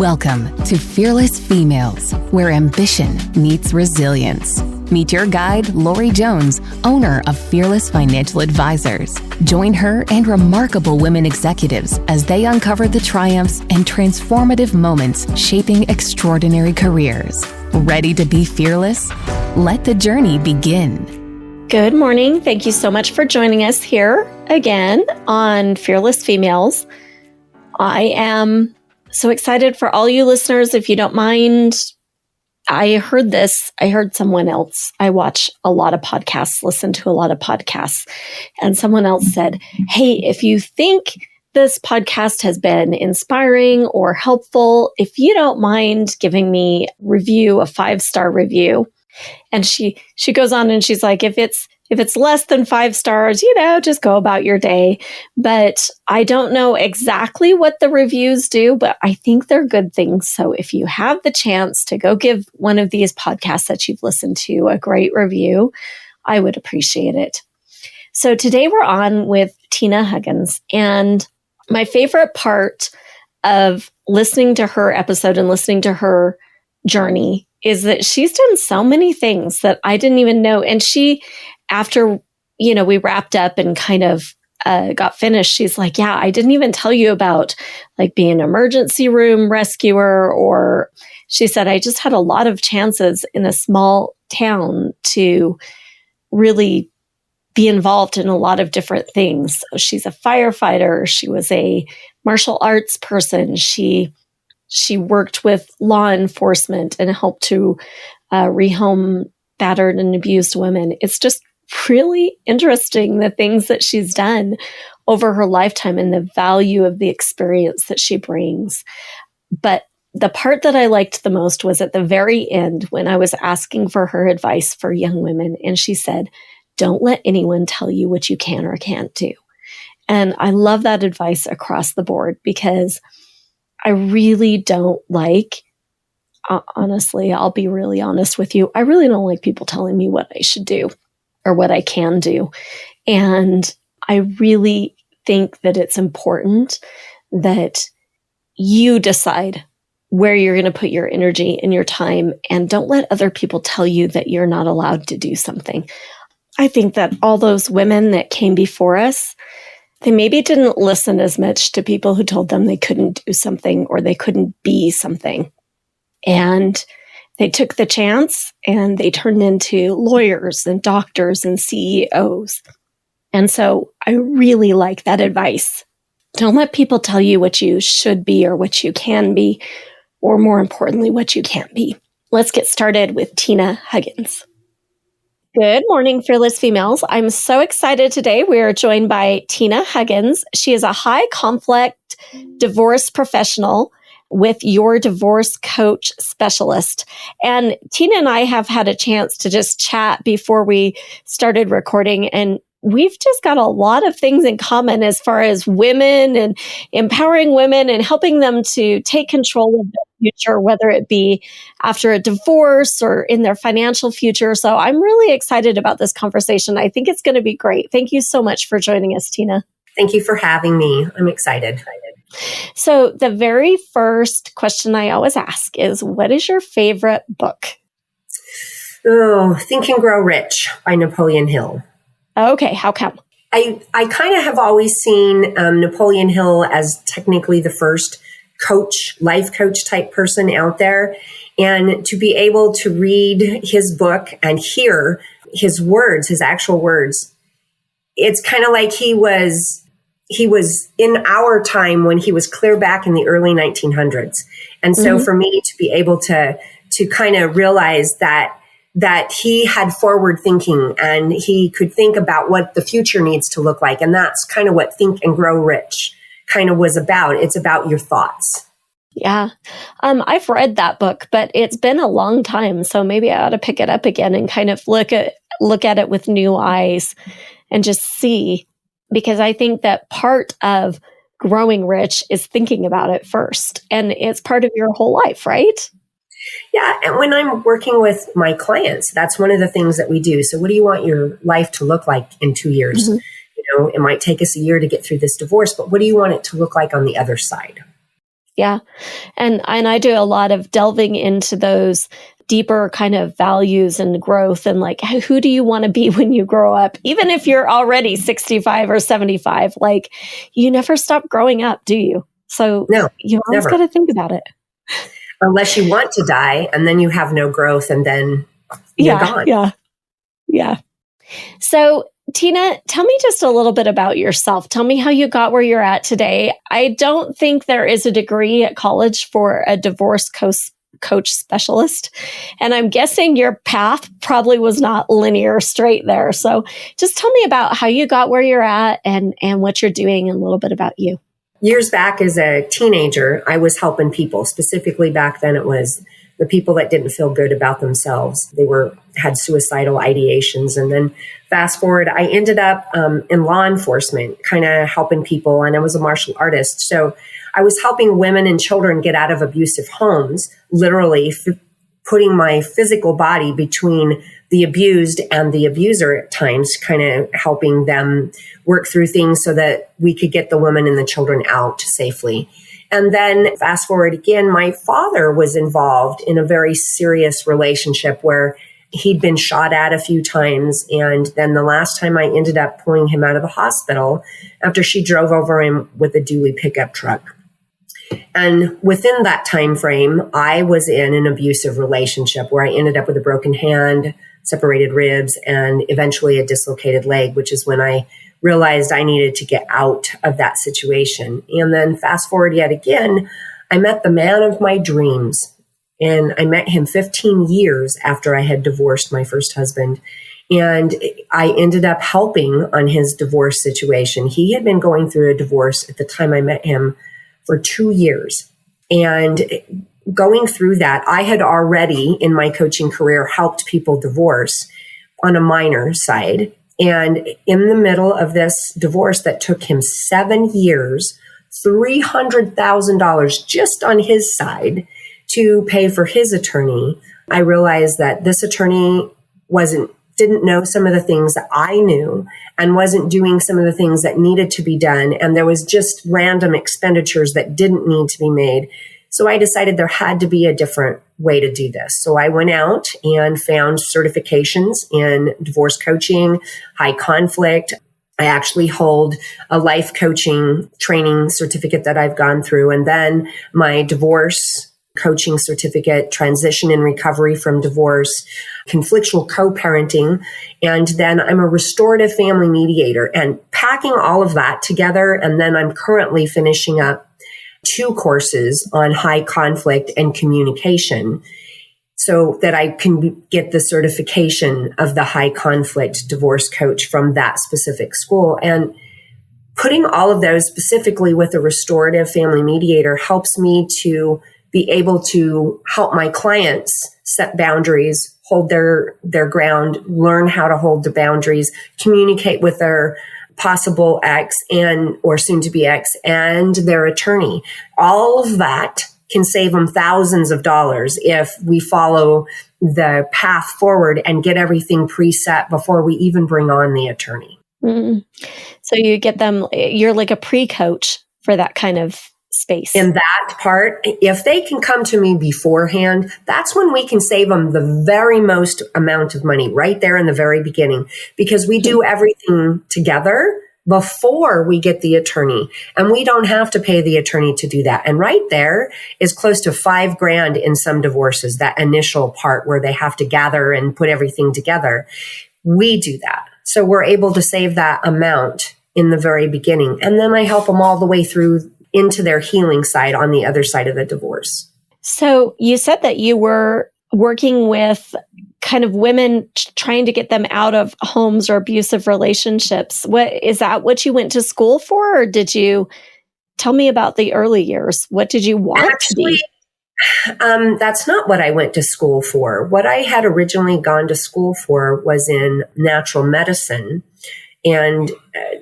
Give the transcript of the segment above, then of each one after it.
Welcome to Fearless Females, where ambition meets resilience. Meet your guide, Lorie Jones, owner of Fearless Financial Advisors. Join her and remarkable women executives as they uncover the triumphs and transformative moments shaping extraordinary careers. Ready to be fearless? Let the journey begin. Good morning. Thank you so much for joining us here again on Fearless Females. I am so excited for all you listeners. If you don't mind, I heard someone else. I watch a lot of podcasts, listen to a lot of podcasts, and someone else said, hey, if you think this podcast has been inspiring or helpful, if you don't mind giving me a 5-star review. And she goes on and she's like, if it's less than 5 stars, just go about your day. But I don't know exactly what the reviews do, but I think they're good things. So if you have the chance to go give one of these podcasts that you've listened to a great review, I would appreciate it. So today we're on with Tina Huggins, and my favorite part of listening to her episode and listening to her journey is that she's done so many things that I didn't even know. And she, after, we wrapped up and kind of got finished, she's like, yeah, I didn't even tell you about like being an emergency room rescuer, or she said, I just had a lot of chances in a small town to really be involved in a lot of different things. So she's a firefighter. She was a martial arts person. She worked with law enforcement and helped to rehome battered and abused women. It's just really interesting the things that she's done over her lifetime and the value of the experience that she brings. But the part that I liked the most was at the very end when I was asking for her advice for young women. And she said, don't let anyone tell you what you can or can't do. And I love that advice across the board, because I really don't like, honestly, I'll be really honest with you. I really don't like people telling me what I should do or what I can do. And I really think that it's important that you decide where you're going to put your energy and your time, and don't let other people tell you that you're not allowed to do something. I think that all those women that came before us, they maybe didn't listen as much to people who told them they couldn't do something or they couldn't be something. And they took the chance and they turned into lawyers and doctors and CEOs. And so I really like that advice. Don't let people tell you what you should be or what you can be, or more importantly, what you can't be. Let's get started with Tina Huggins. Good morning, Fearless Females. I'm so excited today. We are joined by Tina Huggins. She is a high conflict divorce professional with Your Divorce Coach Specialist. And Tina and I have had a chance to just chat before we started recording, and we've just got a lot of things in common as far as women and empowering women and helping them to take control of their future, whether it be after a divorce or in their financial future. So I'm really excited about this conversation. I think it's going to be great. Thank you so much for joining us, Tina. Thank you for having me. I'm excited. So the very first question I always ask is, what is your favorite book? Oh, Think and Grow Rich by Napoleon Hill. Okay, how come? I kind of have always seen Napoleon Hill as technically the first life coach type person out there. And to be able to read his book and hear his words, his actual words, it's kind of like he was in our time when he was clear back in the early 1900s. And so for me to be able to kind of realize that he had forward thinking and he could think about what the future needs to look like. And that's kind of what Think and Grow Rich kind of was about. It's about your thoughts. Yeah. I've read that book, but it's been a long time. So maybe I ought to pick it up again and kind of look at it with new eyes and just see, because I think that part of growing rich is thinking about it first. And it's part of your whole life, right? Yeah. And when I'm working with my clients, that's one of the things that we do. So what do you want your life to look like in 2 years? It might take us a year to get through this divorce, but what do you want it to look like on the other side? Yeah. And I do a lot of delving into those deeper kind of values and growth and like, who do you want to be when you grow up? Even if you're already 65 or 75, like you never stop growing up, do you? So No, you always got to think about it. Unless you want to die and then you have no growth and then you're gone. Yeah. So Tina, tell me just a little bit about yourself. Tell me how you got where you're at today. I don't think there is a degree at college for a divorce coach specialist. And I'm guessing your path probably was not linear straight there. So just tell me about how you got where you're at and what you're doing and a little bit about you. Years back as a teenager, I was helping people. Specifically back then, it was the people that didn't feel good about themselves. They had suicidal ideations. And then fast forward, I ended up in law enforcement, kind of helping people. And I was a martial artist. So I was helping women and children get out of abusive homes, literally putting my physical body between the abused and the abuser at times, kind of helping them work through things so that we could get the women and the children out safely. And then fast forward again, my father was involved in a very serious relationship where he'd been shot at a few times. And then the last time I ended up pulling him out of the hospital after she drove over him with a dually pickup truck. And within that time frame, I was in an abusive relationship where I ended up with a broken hand, separated ribs, and eventually a dislocated leg, which is when I realized I needed to get out of that situation. And then fast forward yet again, I met the man of my dreams. And I met him 15 years after I had divorced my first husband. And I ended up helping on his divorce situation. He had been going through a divorce at the time I met him for 2 years. And going through that, I had already in my coaching career helped people divorce on a minor side. And in the middle of this divorce that took him 7 years, $300,000 just on his side to pay for his attorney, I realized that this attorney didn't know some of the things that I knew and wasn't doing some of the things that needed to be done. And there was just random expenditures that didn't need to be made. So I decided there had to be a different way to do this. So I went out and found certifications in divorce coaching, high conflict. I actually hold a life coaching training certificate that I've gone through, and then my divorce coaching certificate, transition and recovery from divorce, conflictual co-parenting, and then I'm a restorative family mediator, and packing all of that together. And then I'm currently finishing up 2 courses on high conflict and communication so that I can get the certification of the high conflict divorce coach from that specific school. And putting all of those specifically with a restorative family mediator helps me to be able to help my clients set boundaries, hold their ground, learn how to hold the boundaries, communicate with their possible ex or soon to be ex and their attorney. All of that can save them thousands of dollars if we follow the path forward and get everything preset before we even bring on the attorney. Mm. So you get them, you're like a pre-coach for that kind of space. In that part, if they can come to me beforehand, that's when we can save them the very most amount of money right there in the very beginning, because we do everything together before we get the attorney, and we don't have to pay the attorney to do that. And right there is close to $5,000 in some divorces, that initial part where they have to gather and put everything together. We do that. So we're able to save that amount in the very beginning. And then I help them all the way through into their healing side on the other side of the divorce. So you said that you were working with kind of women trying to get them out of homes or abusive relationships. Is that what you went to school for? Or did you tell me about the early years? What did you want to be? That's not what I went to school for. What I had originally gone to school for was in natural medicine. And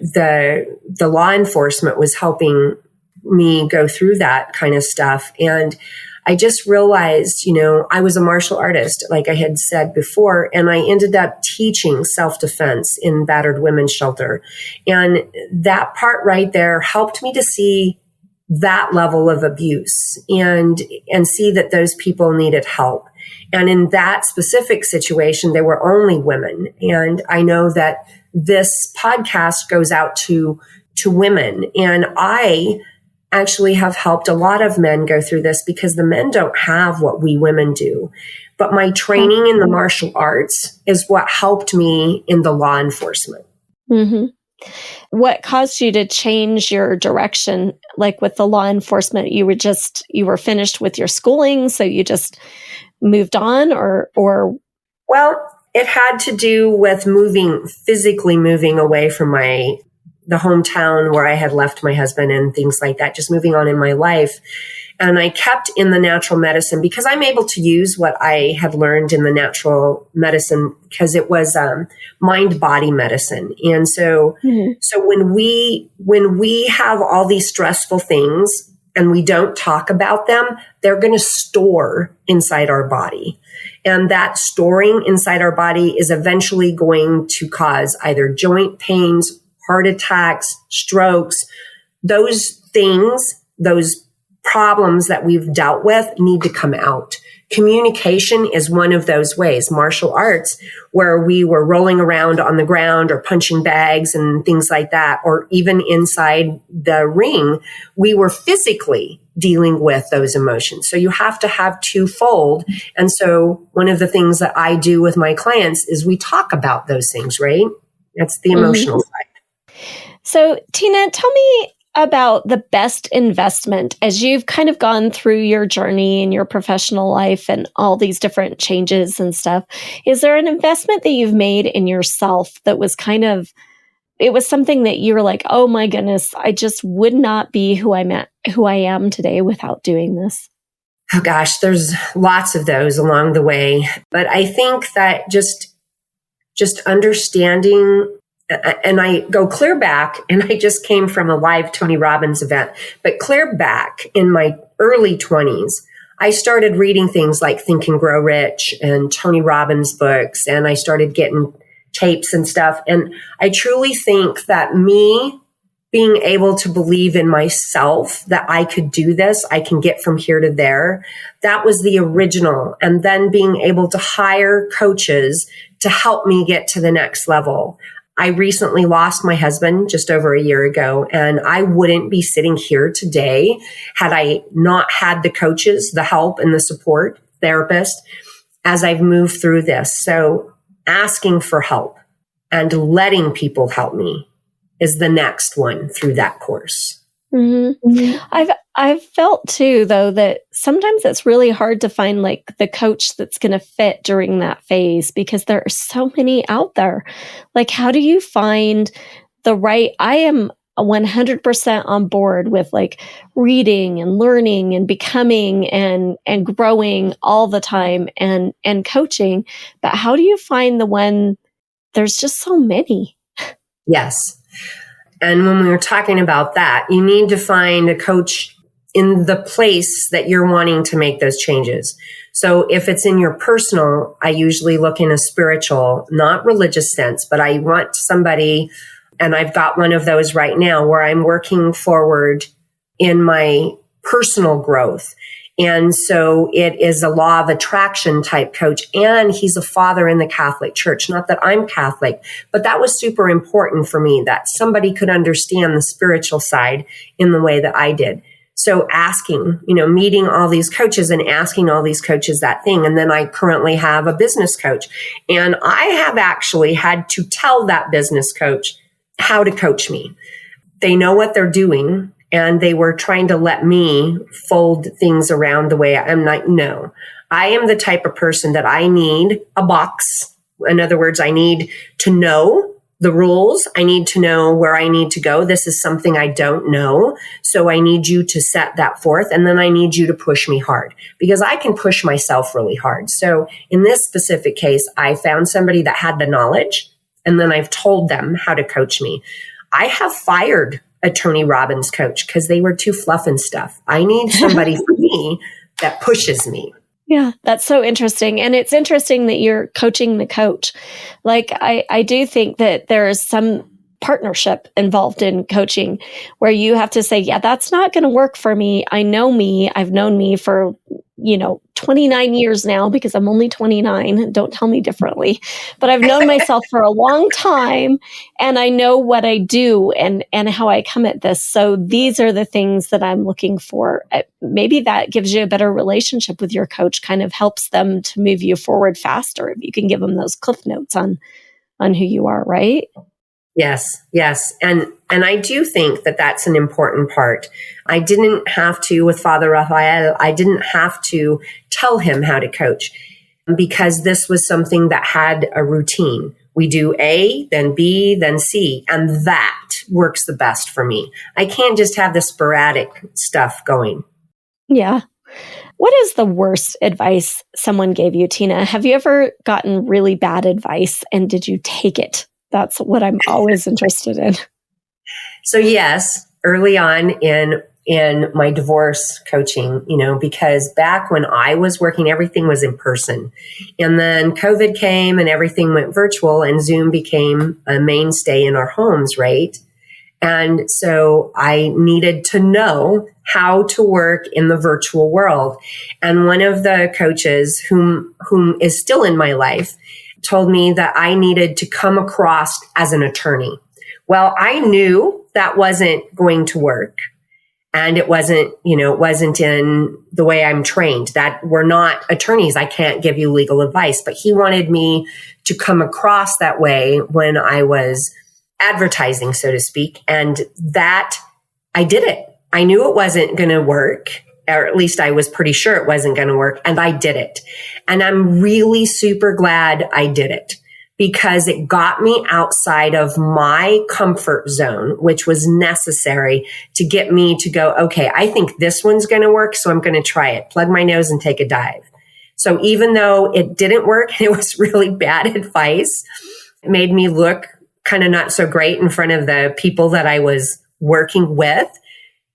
the law enforcement was helping me go through that kind of stuff. And I just realized, I was a martial artist, like I had said before, and I ended up teaching self-defense in battered women's shelter. And that part right there helped me to see that level of abuse and see that those people needed help. And in that specific situation, they were only women. And I know that this podcast goes out to women. And I actually have helped a lot of men go through this because the men don't have what we women do. But my training in the martial arts is what helped me in the law enforcement. Mm-hmm. What caused you to change your direction? Like with the law enforcement, you were finished with your schooling, so you just moved on, or? Well, it had to do with physically moving away from the hometown where I had left my husband and things like that, just moving on in my life. And I kept in the natural medicine because I'm able to use what I had learned in the natural medicine because it was mind-body medicine. And so, so when we have all these stressful things and we don't talk about them, they're going to store inside our body. And that storing inside our body is eventually going to cause either joint pains, heart attacks, strokes. Those things, those problems that we've dealt with need to come out. Communication is one of those ways. Martial arts, where we were rolling around on the ground or punching bags and things like that, or even inside the ring, we were physically dealing with those emotions. So you have to have twofold. And so one of the things that I do with my clients is we talk about those things, right? That's the emotional side. So Tina, tell me about the best investment as you've kind of gone through your journey in your professional life and all these different changes and stuff. Is there an investment that you've made in yourself that was it was something that you were like, oh my goodness, I just would not be who I am today without doing this? Oh gosh, there's lots of those along the way. But I think that just understanding, and I go clear back, and I just came from a live Tony Robbins event, but clear back in my early 20s, I started reading things like Think and Grow Rich and Tony Robbins books, and I started getting tapes and stuff. And I truly think that me being able to believe in myself that I could do this, I can get from here to there, that was the original. And then being able to hire coaches to help me get to the next level. I recently lost my husband just over a year ago, and I wouldn't be sitting here today had I not had the coaches, the help and the support, therapist, as I've moved through this. So asking for help and letting people help me is the next one through that course. Mm-hmm. I've felt too, though, that sometimes it's really hard to find like the coach that's going to fit during that phase because there are so many out there. Like, how do you find the right? I am 100% on board with like reading and learning and becoming and growing all the time and coaching. But how do you find the one? There's just so many. Yes. And when we were talking about that, you need to find a coach in the place that you're wanting to make those changes. So if it's in your personal, I usually look in a spiritual, not religious sense, but I want somebody, and I've got one of those right now where I'm working forward in my personal growth. And so it is a law of attraction type coach. And he's a father in the Catholic Church. Not that I'm Catholic, but that was super important for me that somebody could understand the spiritual side in the way that I did. So asking, meeting all these coaches and asking all these coaches that thing. And then I currently have a business coach. And I have actually had to tell that business coach how to coach me. They know what they're doing. And they were trying to let me fold things around the way I'm like, no, I am the type of person that I need a box. In other words, I need to know the rules. I need to know where I need to go. This is something I don't know. So I need you to set that forth. And then I need you to push me hard because I can push myself really hard. So in this specific case, I found somebody that had the knowledge, and then I've told them how to coach me. I have fired a Tony Robbins coach because they were too fluff and stuff. I need somebody for me that pushes me. Yeah, that's so interesting. And it's interesting that you're coaching the coach. Like, I do think that there is some partnership involved in coaching where you have to say, yeah, that's not going to work for me. I know me. I've known me for, 29 years now because I'm only 29. Don't tell me differently. But I've known myself for a long time and I know what I do and how I come at this. So these are the things that I'm looking for. Maybe that gives you a better relationship with your coach, kind of helps them to move you forward faster if you can give them those cliff notes on who you are, right? Yes. And I do think that that's an important part. I didn't have to, with Father Raphael, I didn't have to tell him how to coach because this was something that had a routine. We do A, then B, then C, and that works the best for me. I can't just have the sporadic stuff going. Yeah. What is the worst advice someone gave you, Tina? Have you ever gotten really bad advice and did you take it? That's what I'm always interested in. So yes, early on in my divorce coaching, because back when I was working, everything was in person. And then COVID came and everything went virtual and Zoom became a mainstay in our homes, right? And so I needed to know how to work in the virtual world. And one of the coaches whom is still in my life told me that I needed to come across as an attorney. Well, I knew that wasn't going to work. And it wasn't in the way I'm trained, that we're not attorneys. I can't give you legal advice, but he wanted me to come across that way when I was advertising, so to speak. And that I did it. I knew it wasn't going to work, or at least I was pretty sure it wasn't going to work. And I did it. And I'm really super glad I did it because it got me outside of my comfort zone, which was necessary to get me to go, okay, I think this one's going to work. So I'm going to try it, plug my nose and take a dive. So even though it didn't work, and it was really bad advice, it made me look kind of not so great in front of the people that I was working with.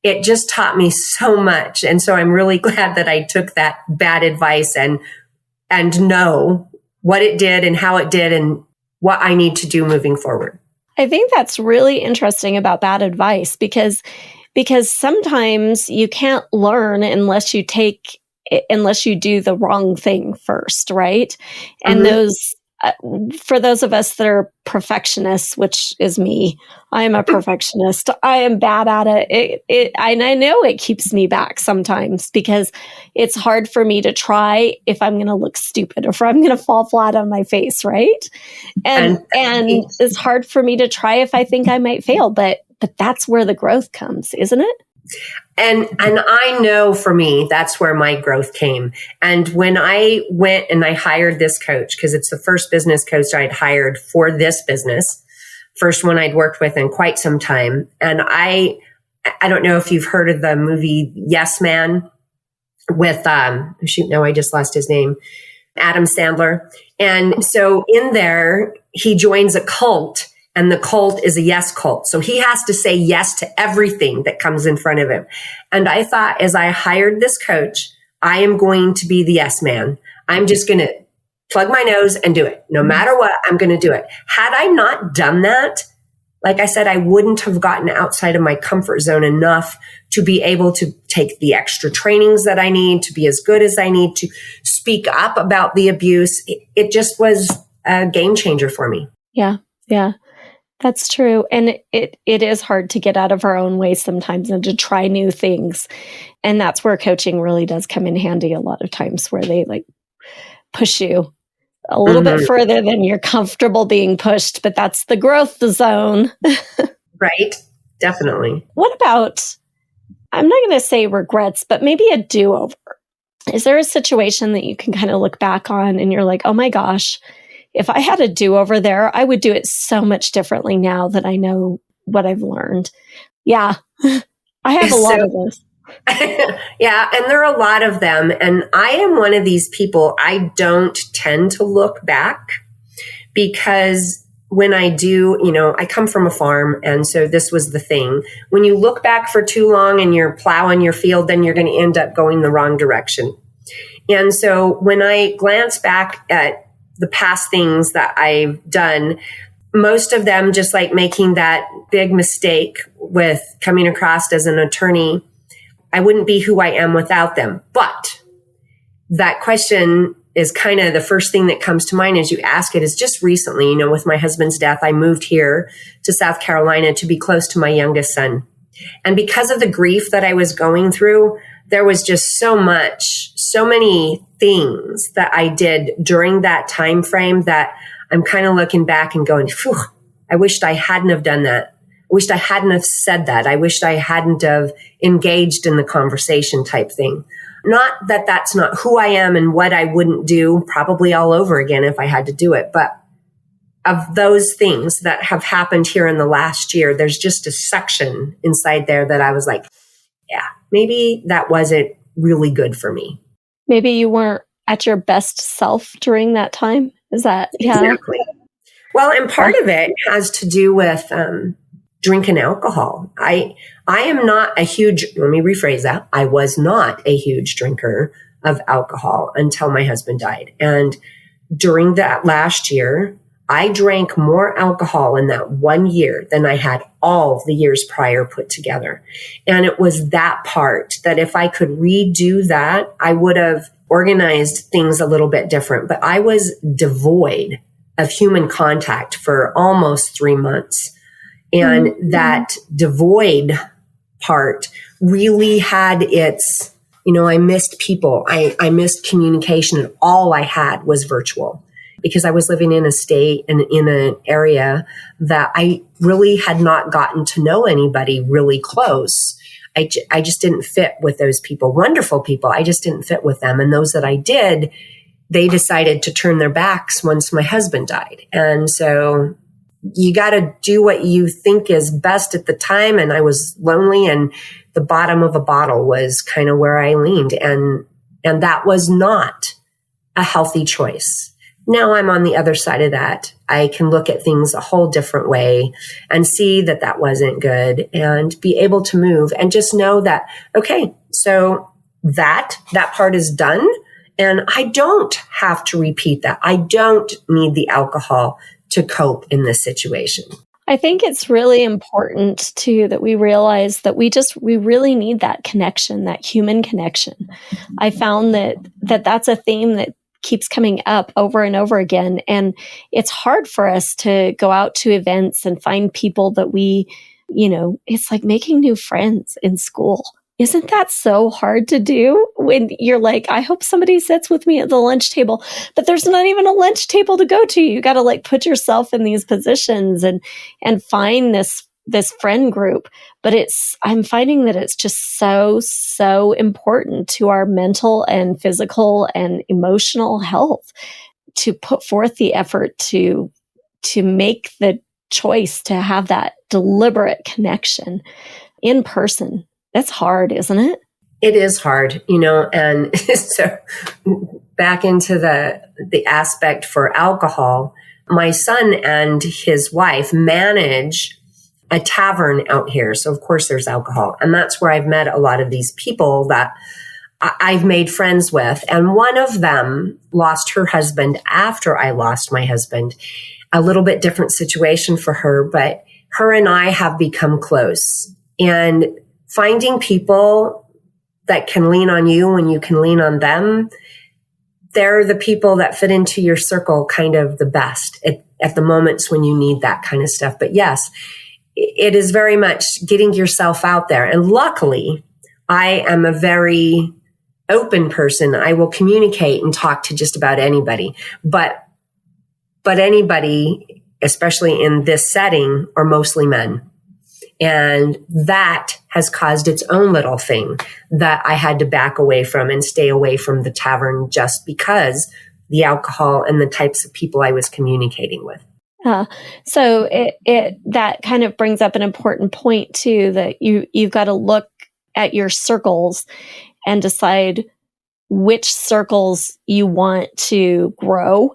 It just taught me so much. And so I'm really glad that I took that bad advice and know what it did and how it did and what I need to do moving forward. I think that's really interesting about bad advice because sometimes you can't learn unless you do the wrong thing first, right? And those for those of us that are perfectionists, which is me, I am a perfectionist. I am bad at it. And I know it keeps me back sometimes because it's hard for me to try if I'm going to look stupid or if I'm going to fall flat on my face, right? And it's hard for me to try if I think I might fail, but that's where the growth comes, isn't it? And I know for me, that's where my growth came. And when I went and I hired this coach, because it's the first business coach I'd hired for this business, first one I'd worked with in quite some time. And I don't know if you've heard of the movie Yes Man with, I just lost his name, Adam Sandler. And so in there, he joins a cult. And the cult is a yes cult. So he has to say yes to everything that comes in front of him. And I thought, as I hired this coach, I am going to be the yes man. I'm just going to plug my nose and do it. No matter what, I'm going to do it. Had I not done that, like I said, I wouldn't have gotten outside of my comfort zone enough to be able to take the extra trainings that I need, to be as good as I need, to speak up about the abuse. It just was a game changer for me. Yeah. That's true. And it is hard to get out of our own way sometimes and to try new things. And that's where coaching really does come in handy a lot of times, where they push you a little bit further than you're comfortable being pushed, but that's the growth zone. Right. Definitely. What about, I'm not going to say regrets, but maybe a do-over? Is there a situation that you can kind of look back on and you're like, oh my gosh, if I had a do-over there, I would do it so much differently now that I know what I've learned. Yeah, I have a lot of those. Yeah, and there are a lot of them. And I am one of these people, I don't tend to look back because when I do, I come from a farm. And so this was the thing. When you look back for too long and you're plowing your field, then you're going to end up going the wrong direction. And so when I glance back at the past things that I've done, most of them just like making that big mistake with coming across as an attorney. I wouldn't be who I am without them. But that question is kind of the first thing that comes to mind as you ask it. Is just recently, you know, with my husband's death, I moved here to South Carolina to be close to my youngest son. And because of the grief that I was going through, there was just so many things that I did during that time frame that I'm kind of looking back and going, phew, I wished I hadn't have done that. I wished I hadn't have said that. I wished I hadn't have engaged in the conversation type thing. Not that that's not who I am and what I wouldn't do probably all over again if I had to do it. But of those things that have happened here in the last year, there's just a section inside there that I was like, yeah, maybe that wasn't really good for me. Maybe you weren't at your best self during that time. Is that, yeah? Exactly. Well, and part of it has to do with drinking alcohol. I am not a huge, let me rephrase that. I was not a huge drinker of alcohol until my husband died. And during that last year, I drank more alcohol in that 1 year than I had all the years prior put together. And it was that part that if I could redo that, I would have organized things a little bit different. But I was devoid of human contact for almost 3 months. And that devoid part really had its, you know, I missed people. I missed communication, and all I had was virtual because I was living in a state and in an area that I really had not gotten to know anybody really close. I just didn't fit with those people, wonderful people. I just didn't fit with them. And those that I did, they decided to turn their backs once my husband died. And so you got to do what you think is best at the time. And I was lonely, and the bottom of a bottle was kind of where I leaned. And that was not a healthy choice. Now I'm on the other side of that. I can look at things a whole different way and see that that wasn't good and be able to move and just know that, okay, so that part is done. And I don't have to repeat that. I don't need the alcohol to cope in this situation. I think it's really important too that we realize that we really need that connection, that human connection. I found that that's a theme that keeps coming up over and over again. And it's hard for us to go out to events and find people that we, you know, it's like making new friends in school. Isn't that so hard to do when you're like, I hope somebody sits with me at the lunch table, but there's not even a lunch table to go to. You got to like put yourself in these positions and find this friend group. But I'm finding that it's just so important to our mental and physical and emotional health to put forth the effort to make the choice to have that deliberate connection in person. That's hard, isn't it? It is hard, you know, and so back into the aspect for alcohol, my son and his wife manage a tavern out here. So of course there's alcohol. And that's where I've met a lot of these people that I've made friends with. And one of them lost her husband after I lost my husband. A little bit different situation for her, but her and I have become close. And finding people that can lean on you when you can lean on them, they're the people that fit into your circle kind of the best at the moments when you need that kind of stuff. But yes, it is very much getting yourself out there. And luckily, I am a very open person. I will communicate and talk to just about anybody. But anybody, especially in this setting, are mostly men. And that has caused its own little thing that I had to back away from and stay away from the tavern just because the alcohol and the types of people I was communicating with. So it that kind of brings up an important point too, that you've got to look at your circles and decide which circles you want to grow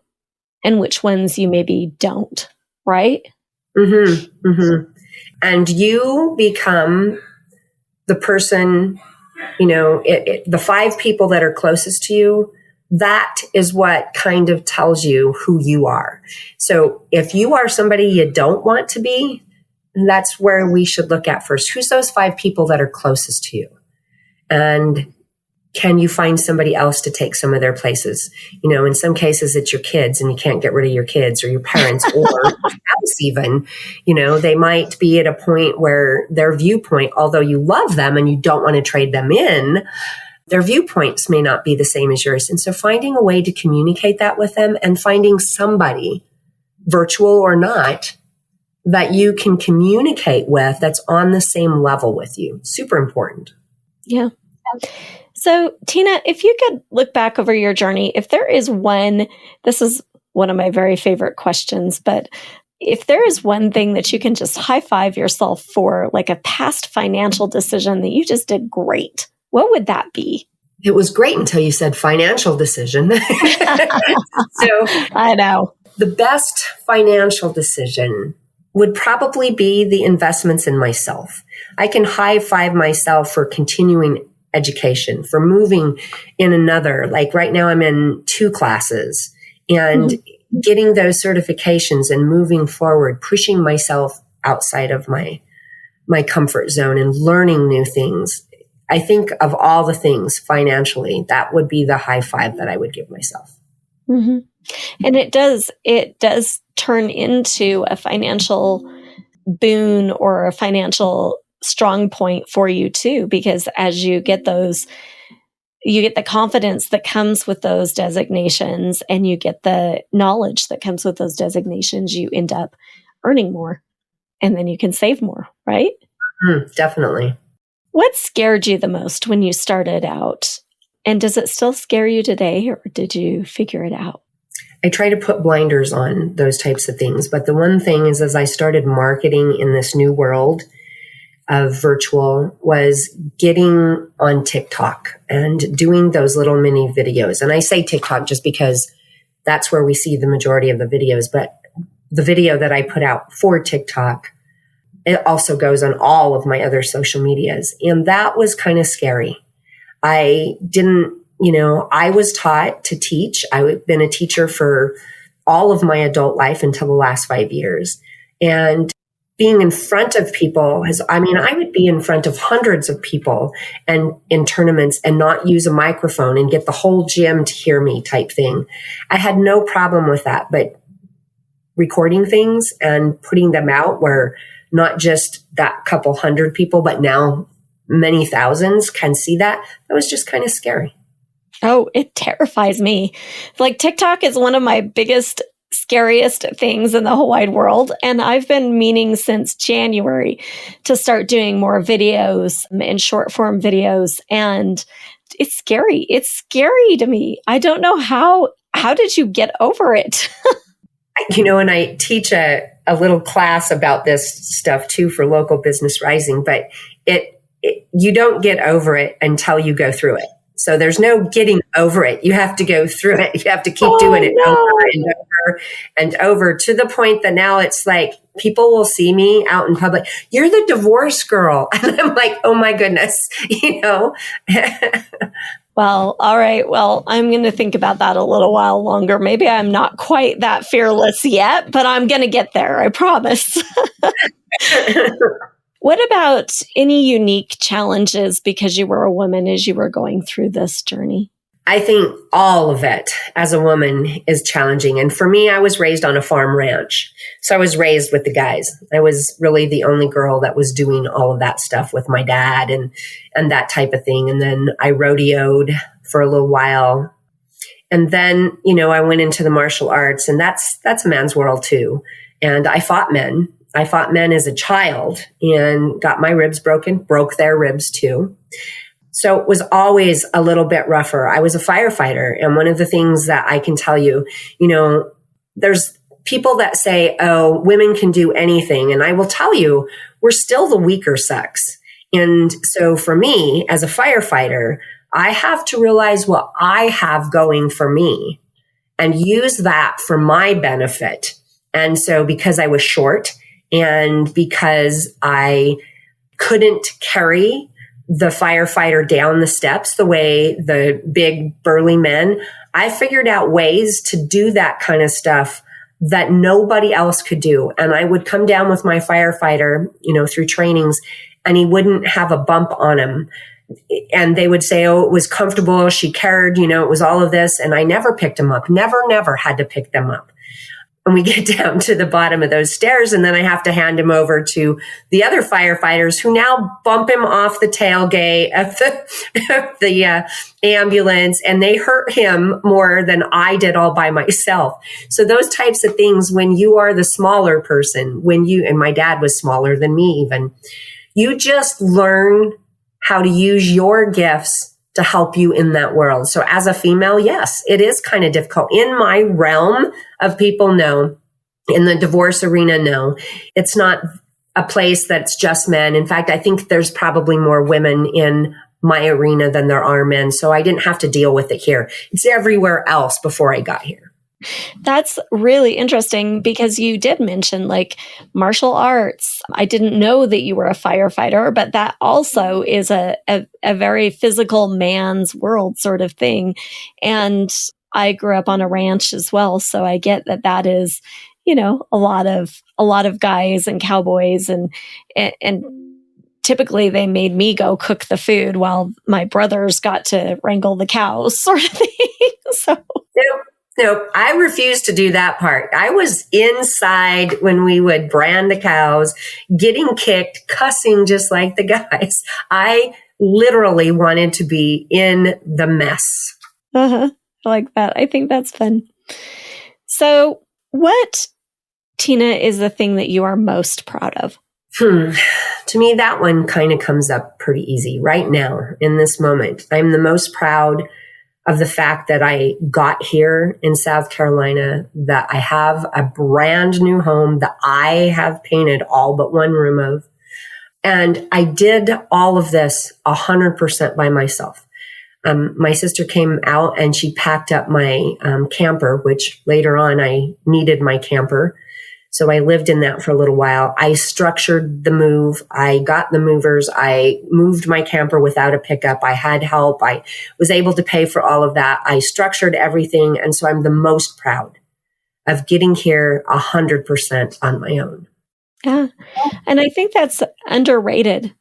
and which ones you maybe don't, right? Mm-hmm. Mm-hmm. And you become the person, you know, the 5 people that are closest to you, that is what kind of tells you who you are. So if you are somebody you don't want to be, that's where we should look at first. Who's those 5 people that are closest to you? And can you find somebody else to take some of their places? You know, in some cases, it's your kids and you can't get rid of your kids, or your parents, or your spouse even. You know, they might be at a point where their viewpoint, although you love them and you don't want to trade them in, their viewpoints may not be the same as yours. And so finding a way to communicate that with them, and finding somebody, virtual or not, that you can communicate with that's on the same level with you. Super important. Yeah. So, Tina, if you could look back over your journey, if there is one, this is one of my very favorite questions, but if there is one thing that you can just high five yourself for, like a past financial decision that you just did great, what would that be? It was great until you said financial decision. So I know. The best financial decision would probably be the investments in myself. I can high five myself for continuing education, for moving in another. Like right now I'm in 2 classes and getting those certifications and moving forward, pushing myself outside of my comfort zone and learning new things. I think of all the things financially, that would be the high five that I would give myself. Mm-hmm. And it does turn into a financial boon or a financial strong point for you too, because as you get those, you get the confidence that comes with those designations, and you get the knowledge that comes with those designations, you end up earning more, and then you can save more, right? Definitely. What scared you the most when you started out? And does it still scare you today, or did you figure it out? I try to put blinders on those types of things. But the one thing is, as I started marketing in this new world of virtual, was getting on TikTok and doing those little mini videos. And I say TikTok just because that's where we see the majority of the videos. But the video that I put out for TikTok, it also goes on all of my other social medias. And that was kind of scary. I was taught to teach. I've been a teacher for all of my adult life until the last 5 years. And being in front of people I would be in front of hundreds of people and in tournaments and not use a microphone and get the whole gym to hear me type thing. I had no problem with that, but recording things and putting them out where not just that couple hundred people, but now many thousands can see that was just kind of scary. Oh, it terrifies me. Like TikTok is one of my biggest, scariest things in the whole wide world. And I've been meaning since January to start doing more videos and short form videos. And it's scary. It's scary to me. I don't know how did you get over it? And I teach a little class about this stuff too for Local Business Rising, but you don't get over it until you go through it. So there's no getting over it. You have to go through it. You have to keep doing it over and over and over, to the point that now it's like people will see me out in public. You're the divorce girl. And I'm like, oh my goodness, Well, all right. Well, I'm going to think about that a little while longer. Maybe I'm not quite that fearless yet, but I'm going to get there. I promise. What about any unique challenges because you were a woman as you were going through this journey? I think all of it as a woman is challenging. And for me, I was raised on a farm ranch. So I was raised with the guys. I was really the only girl that was doing all of that stuff with my dad and that type of thing. And then I rodeoed for a little while. And then, I went into the martial arts, and that's a man's world too. And I fought men. I fought men as a child and got my ribs broken, broke their ribs too. So it was always a little bit rougher. I was a firefighter. And one of the things that I can tell you, there's people that say, oh, women can do anything. And I will tell you, we're still the weaker sex. And so for me as a firefighter, I have to realize what I have going for me and use that for my benefit. And so because I was short, and because I couldn't carry the firefighter down the steps the way the big burly men. I figured out ways to do that kind of stuff that nobody else could do. And I would come down with my firefighter, through trainings, and he wouldn't have a bump on him. And they would say, oh, it was comfortable. She cared, it was all of this. And I never picked him up, never had to pick them up. And we get down to the bottom of those stairs, and then I have to hand him over to the other firefighters who now bump him off the tailgate of the ambulance, and they hurt him more than I did all by myself. So those types of things, when you are the smaller person, and my dad was smaller than me even, you just learn how to use your gifts to help you in that world. So as a female, yes, it is kind of difficult. In my realm of people, no. In the divorce arena, no. It's not a place that's just men. In fact, I think there's probably more women in my arena than there are men. So I didn't have to deal with it here. It's everywhere else before I got here. That's really interesting because you did mention like martial arts. I didn't know that you were a firefighter, but that also is a very physical man's world sort of thing. And I grew up on a ranch as well. So I get that is, a lot of guys and cowboys and typically they made me go cook the food while my brothers got to wrangle the cows sort of thing. So. Nope, I refused to do that part. I was inside when we would brand the cows, getting kicked, cussing just like the guys. I literally wanted to be in the mess. I like that. I think that's fun. So what, Tina, is the thing that you are most proud of? To me, that one kind of comes up pretty easy right now in this moment. I'm the most proud of the fact that I got here in South Carolina, that I have a brand new home that I have painted all but one room of. And I did all of this 100% by myself. My sister came out and she packed up my camper, which later on I needed my camper. So I lived in that for a little while. I structured the move. I got the movers. I moved my camper without a pickup. I had help. I was able to pay for all of that. I structured everything. And so I'm the most proud of getting here 100% on my own. Yeah. And I think that's underrated.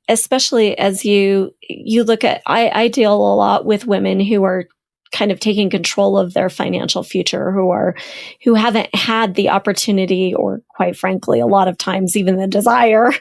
Especially as you look at, I deal a lot with women who are kind of taking control of their financial future, who haven't had the opportunity, or quite frankly, a lot of times even the desire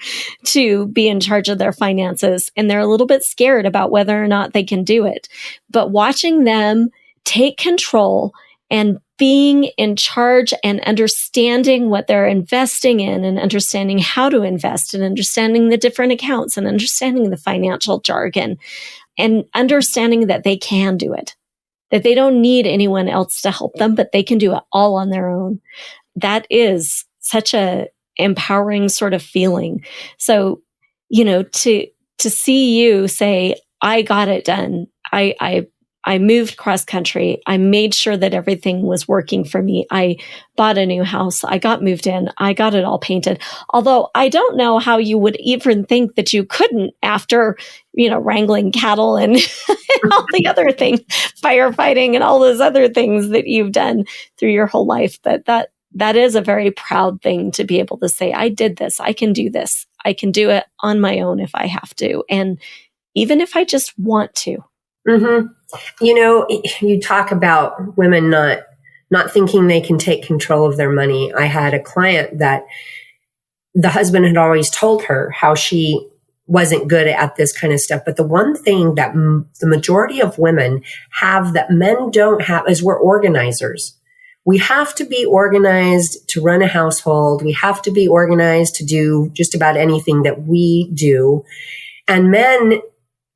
to be in charge of their finances. And they're a little bit scared about whether or not they can do it. But watching them take control and being in charge and understanding what they're investing in and understanding how to invest and understanding the different accounts and understanding the financial jargon and understanding that they can do it, that they don't need anyone else to help them, but they can do it all on their own. That is such a empowering sort of feeling. So, to see you say, I got it done. I moved cross country. I made sure that everything was working for me. I bought a new house. I got moved in. I got it all painted. Although I don't know how you would even think that you couldn't after, wrangling cattle and, and all the other things, firefighting and all those other things that you've done through your whole life. But that is a very proud thing to be able to say, I did this. I can do this. I can do it on my own if I have to. And even if I just want to. Mm-hmm. You talk about women not thinking they can take control of their money. I had a client that the husband had always told her how she wasn't good at this kind of stuff. But the one thing that the majority of women have that men don't have is we're organizers. We have to be organized to run a household. We have to be organized to do just about anything that we do. And men,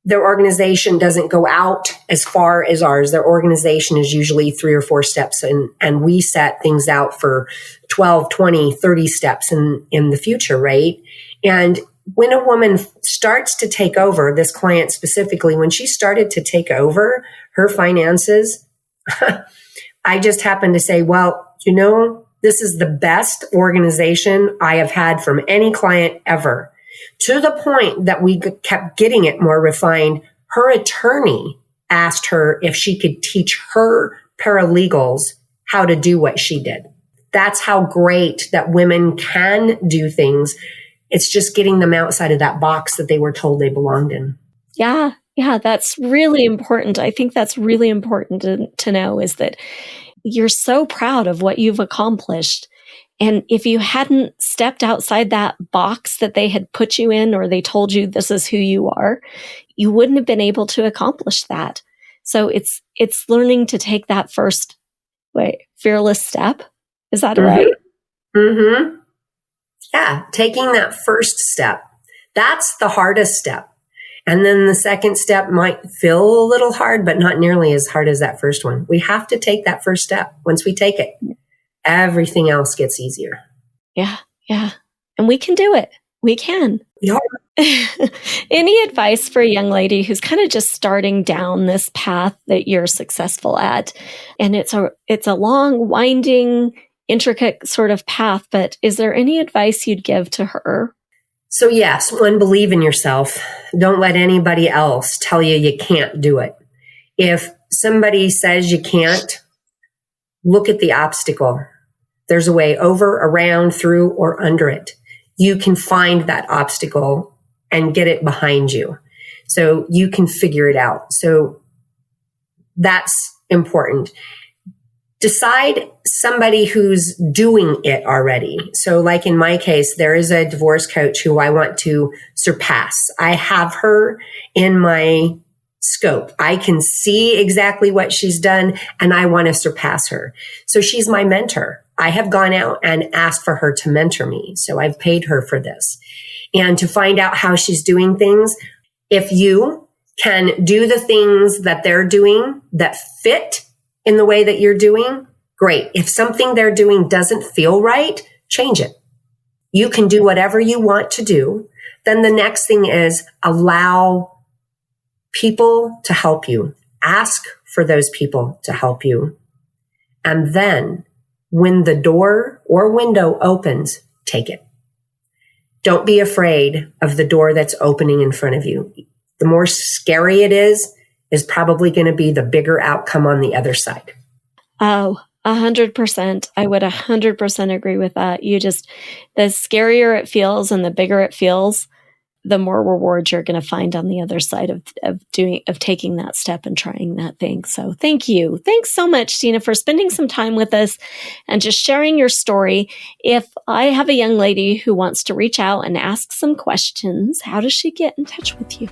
their organization doesn't go out as far as ours. Their organization is usually 3 or 4 steps, and we set things out for 12, 20, 30 steps in the future, right? And when a woman starts to take over, this client specifically, when she started to take over her finances, I just happened to say, well, this is the best organization I have had from any client ever. To the point that we kept getting it more refined. Her attorney asked her if she could teach her paralegals how to do what she did. That's how great that women can do things. It's just getting them outside of that box that they were told they belonged in. Yeah. Yeah. That's really important. I think that's really important to know, is that you're so proud of what you've accomplished. And if you hadn't stepped outside that box that they had put you in, or they told you this is who you are, you wouldn't have been able to accomplish that. So it's learning to take that first fearless step. Is that right? Mm-hmm. Yeah. Taking that first step. That's the hardest step. And then the second step might feel a little hard, but not nearly as hard as that first one. We have to take that first step. Once we take it, everything else gets easier. Yeah. Yeah. And we can do it. We can. Yeah. Any advice for a young lady who's kind of just starting down this path that you're successful at? And it's a long, winding, intricate sort of path, but is there any advice you'd give to her? So yes, one, believe in yourself. Don't let anybody else tell you can't do it. If somebody says you can't, look at the obstacle. There's a way over, around, through, or under it. You can find that obstacle and get it behind you. So you can figure it out. So that's important. Decide somebody who's doing it already. So like in my case, there is a divorce coach who I want to surpass. I have her in my scope. I can see exactly what she's done and I want to surpass her. So she's my mentor. I have gone out and asked for her to mentor me. So I've paid her for this. And to find out how she's doing things, if you can do the things that they're doing that fit in the way that you're doing, great. If something they're doing doesn't feel right, change it. You can do whatever you want to do. Then the next thing is allow people to help you. Ask for those people to help you. And then when the door or window opens, take it. Don't be afraid of the door that's opening in front of you. The more scary it is probably going to be the bigger outcome on the other side. Oh, 100%. I would 100% agree with that. The scarier it feels and the bigger it feels, the more rewards you're going to find on the other side of taking that step and trying that thing. So thank you. Thanks so much, Tina, for spending some time with us and just sharing your story. If I have a young lady who wants to reach out and ask some questions, how does she get in touch with you?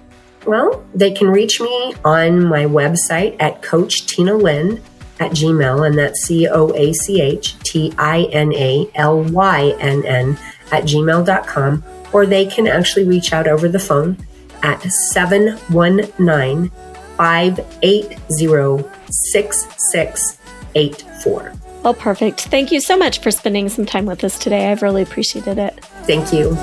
Well, they can reach me on my website at CoachTinaLynn@gmail, and that's CoachTinaLynn@gmail.com, or they can actually reach out over the phone at 719-580-6684. Well, perfect. Thank you so much for spending some time with us today. I've really appreciated it. Thank you.